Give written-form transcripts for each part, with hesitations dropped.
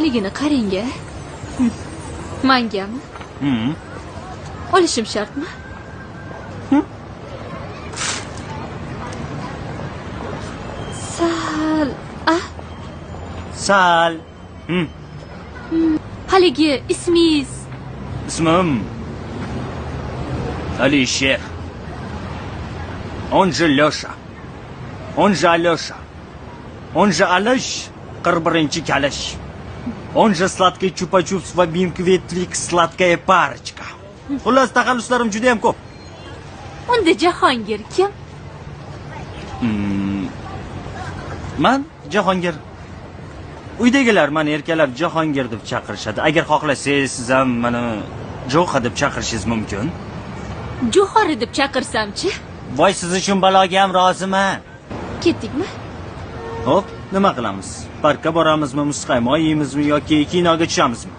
Chiroyligini qarang-a. Mangami? Olishim shartmi? Sal. Haligi ismingiz? Ismim Alisher. Он же Лёша. Он же Алёша. Он же Алыш, 41-chi kalash. Он же сладкий chupa-chups va Binkvetlik sladkaya parочка. Xullas, taxalluslarim juda ham ko'p. Unda Jahongir kim? Men Jahongir. Uydagilar meni erkalab Jahongir deb chaqirishadi. Agar xohlasangiz, siz ham meni Jo'xa deb chaqirishingiz mumkin. Jo'xori deb chaqirsam-chi? Voy, siz uchun baloga ham roziman. Ketdikmi? Xo'p, nima qilamiz? Parkka boramizmi, muzqaymoq yeymizmi yoki kinoga tushamizmi?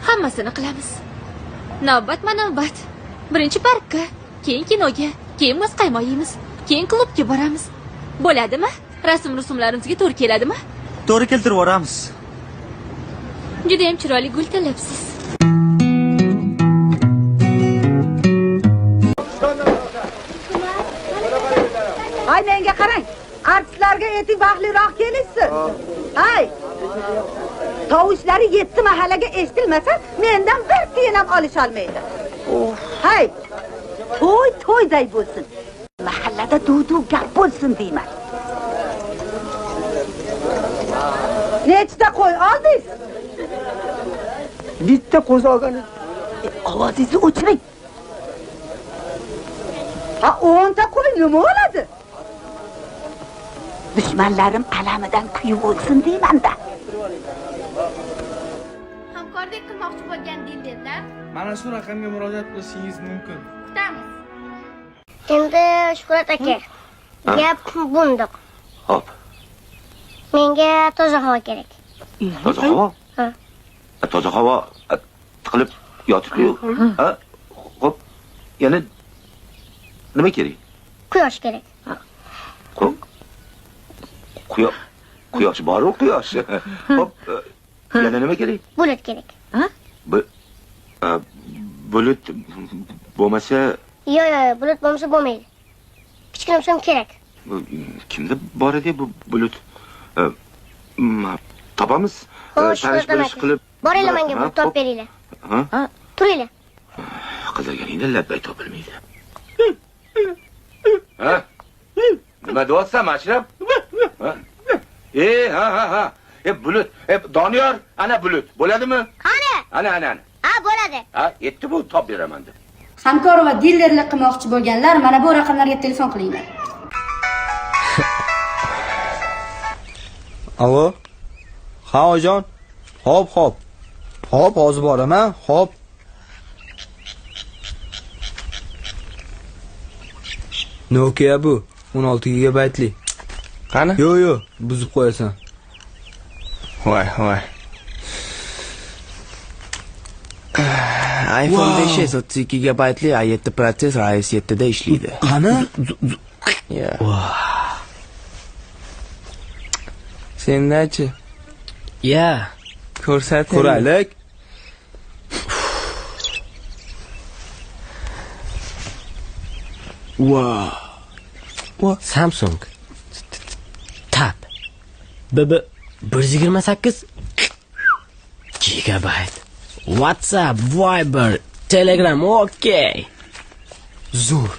Hammasini qilamiz. Navbat-navbat. Birinchi parkka, keyin kinoga, keyin muzqaymoq yeymiz, keyin klubga boramiz. Bo'ladimi? Rasm-rusumlarimizga to'g'ri keladimi? To'g'ri keltirib yuboramiz. Juda ham chiroyli gul tanlabsiz. Ay, menga qarang. Artistlarga etik baxtliroq kelishsin. Hay. Tovushlari 7 mahallaga eshitilmasa, mendan bir tiyin ham olisha olmaydi. Hay. To'yday bo'lsin. Mahallada duv-duv gap bo'lsin deyman. Nechta qo'y oldingiz? Bitta qo'z olganim. Ovozingizni o'chiring. Ha, 10 ta qo'y nima bo'ladi? Dushmanlarim alamidan kuyib o'lsin deyman-da. Hamkorlik qilmoqchi bo'lgan dillerlar Mana shu raqamga murojaat qilishingiz mumkin. kutamiz. Endi Shuhrat aka, gap bundoq. Hop. Menga toza havo kerak. Toza havo? Ha. Toza havo tiqilib yotibdi-yu. Ha? Hop. Yana nima kerak? Quyosh kerak. Quyosh bor-ku, quyosh. Hop. Yana nima kerak? Bulut kerak. Bulut bo'lmasa, Yo'q, bulut bo'lmasa bo'lmaydi. Kichkina bo'lsa ham kerak. Kimda bor edi bu bulut? Topamiz. Tanish qilib. Boringlar, menga bulut topib beringlar. Ha? Turinglar. Qidirganingda labbay topilmaydi. Ha? Nima deyapsan, Ashraf? Ha? Ha. Bulut. Doniyor, ana bulut. Bo'ladimi? Qani? Ana. Ha, bo'ladi. Ha, yetdi bu, top beraman deb. Hamkor va dillerlik qilmoqchi bo'lganlar mana bu raqamlarga telefon qilinglar. Alo. Ha, ojon. Hop. Hop, hozir boraman. Hop. Nokia bu 16 gigabaytli. Qani? Yo'q, buzib qo'yasan. Voy. iPhone 5s 32 gigabaytli A7 protsessor A7 da ishlaydi. Qani? Ya. Sendachi? Ya, ko'rsating. Ko'raylik. Wow. Samsung Tab BB 128 gigabayt. WhatsApp, Viber, Telegram, okey. Zo'r.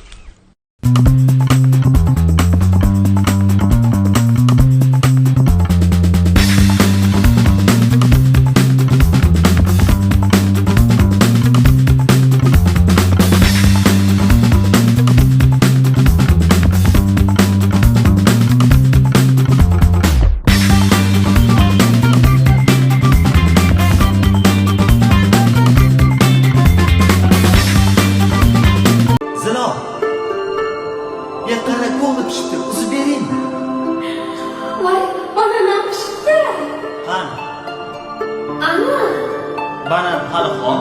Banan hali xom?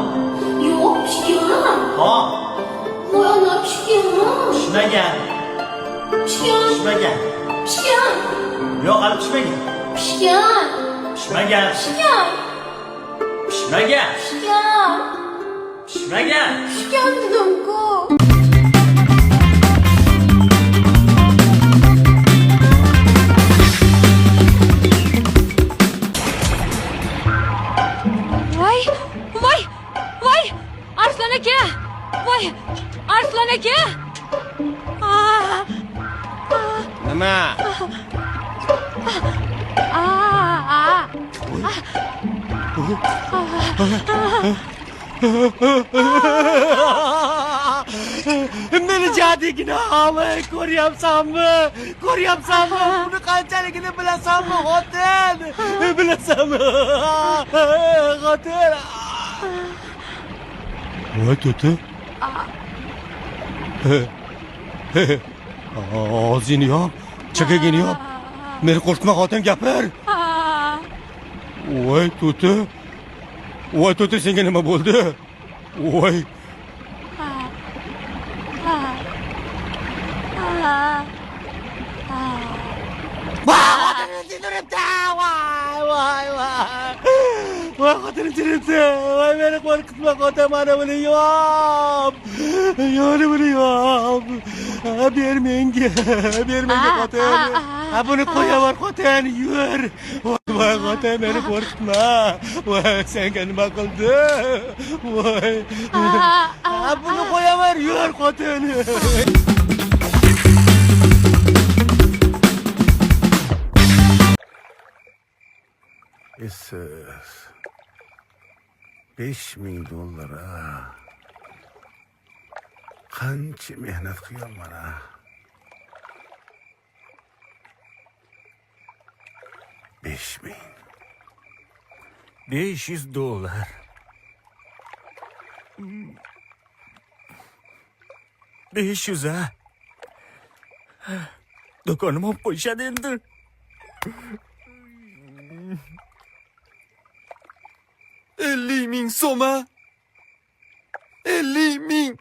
Yo'q, pishgan. Xom. Voy, ana pishgan. Pishmagan. Pishgan. Yo'q, hali pishmagan. Pishmagan. Pishgan. Pishmagan. Pishmagan. Pishgan dedim-ku. Voy! Arslan aka! Voy! Arslan aka! Nima? Meni jadigina ko'ryapsanmi? Buni qanchaligini bilasanmi, xotin? Bilasanmi? Xotin. Voy tuti. Og'zingni yop, chakagini yop. Meni qo'rqitma, xotin, gapir. Voy tuti. Senga nima bo'ldi? Voy. Xotinim tindiribdi. Voy, xotinim tindiribdi. Voy, meni qo'rqitma, xotin, mana buni yop. Buni yop. Ber menga xotin. Buni qo'yaver, xotin, yur. Voy, xotin, meni qo'rqitma. Voy, senga nima qildi? Voy. Buni qo'yaver, yur, xotin. Esiz. $5000 qancha mehnat qilganman a. $5000. $500. $500 a. Do'konim olib qo'yishadi endi. $50,000 so'm. 50,000.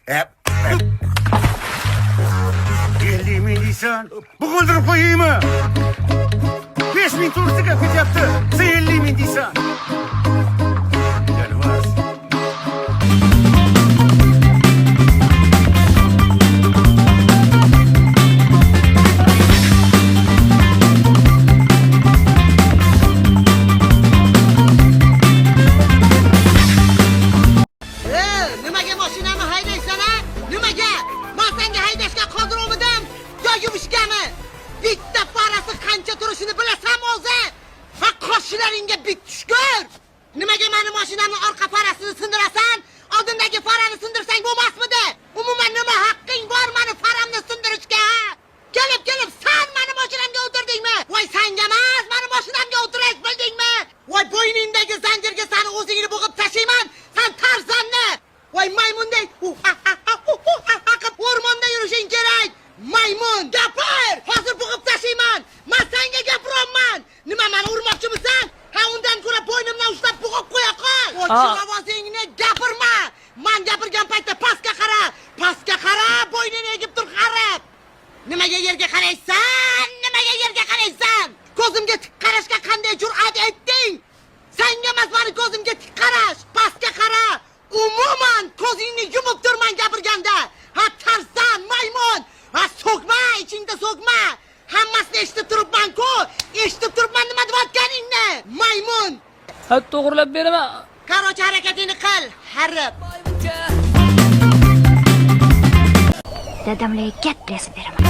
$50,000 deysan, bo'g'ildirib qo'yaymi? 5,000 tursiga ketyapti. Sen $50,000 deysan. Yalvaz. Nimaga mashinani haydaysan a? Nimaga? Men senga haydashga qodir olmadim. Yo yuvishgami? Bitta parasi qancha turishini bilasan o'zi? Va qoshlaringga bit tushgur. Nimaga meni mashinamning orqa parasini sindirasan? Oldindagi farani sindirsang bo'lmasmidi? Umuman nima haqqing bor meni faramni sindirishga? Kelib sen meni mashinamga o'tirdingmi? Voy senga emas, meni mashinamga o'tirish bildingmi? Voy bo'yningdagi zanjirga seni o'zingni bo'g'ib tashlayman. Sen tarzanni. Voy maymunday o'rmonda yurishing kerak. Maymun, gapir. Hozir bo'g'ib tashlayman. Men senga gapiryapman. Nima meni urmoqchimisan? Ha, undan ko'ra bo'ynimdan ushlab bo'g'ib qo'ya qol. O'chir ovozingni gapirma. Men gapirgan paytda pastga qara, bo'ynini egib tur qarab. Nimaga yerga qaraysan? Ko'zimga tik qarashga qanday jur'at etding? Senga emas, meni ko'zimga tik qarash, pastga qara. Umuman ko'zingni yumib turman gapirganda. Ha, tarzan, maymun. Ha, so'kma, ichingda so'kma. Hammasini eshitib turibman-ku. Eshitib turibman nima deyotganingni. Maymun. Ha, to'g'rilab beraman. Qarochi harakatingni qil, harib. Dadamlarga katta yasab beraman.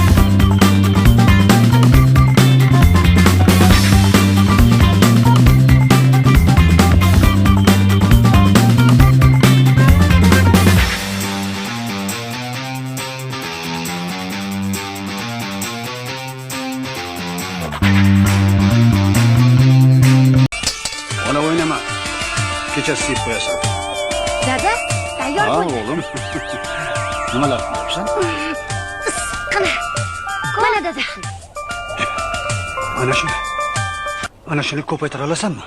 Ona oynama. Kechasi siyib qo'yasan. Dada, tayyor bo'l. O'g'lim. Nimalar qilyapsan? Mana dada. Ana shuni ko'paytira olasanmi?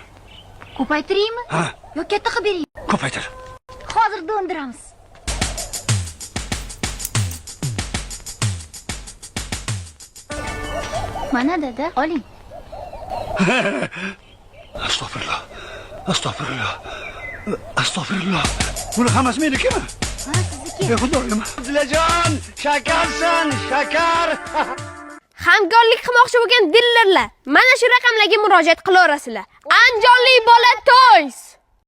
Ko'paytiraymi? Ha, Yo katta qilib beraymi? ko'paytir. Hozir do'ndiramiz. Mana dada, oling. Astagfirullah. Astagfirullah. Astagfirullah. Buni hammasi meniki? Ey xudoyim. Zilajon, shakarsan, shakar. Hamkorlik qilmoqchi bo'lgan dillerlar mana shu raqamlarga murojaat qilaverasizlar. Andijonlik bola to'ys.